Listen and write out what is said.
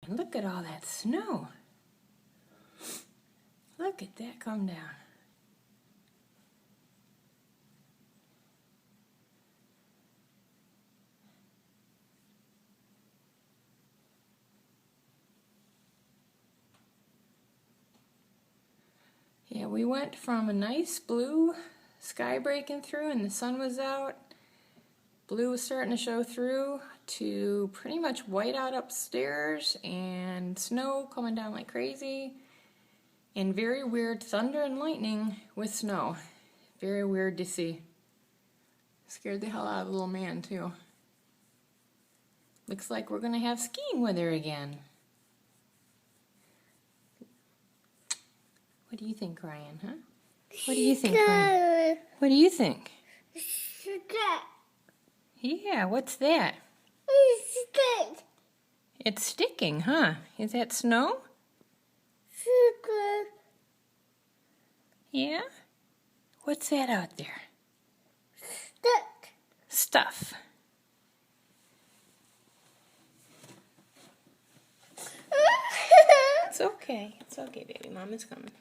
And look at all that snow. Look at that come down. Yeah, we went from a nice blue sky breaking through and the sun was out, blue was starting to show through, to pretty much white out upstairs and snow coming down like crazy, and very weird thunder and lightning with snow. Very weird to see. Scared the hell out of the little man too. Looks like we're gonna have skiing weather again. What do you think, Ryan, huh? What do you think, Ryan? What do you think? Yeah, what's that? It's sticking, huh? Is that snow? Yeah? What's that out there? Stuff. It's okay. It's okay, baby. Mom is coming.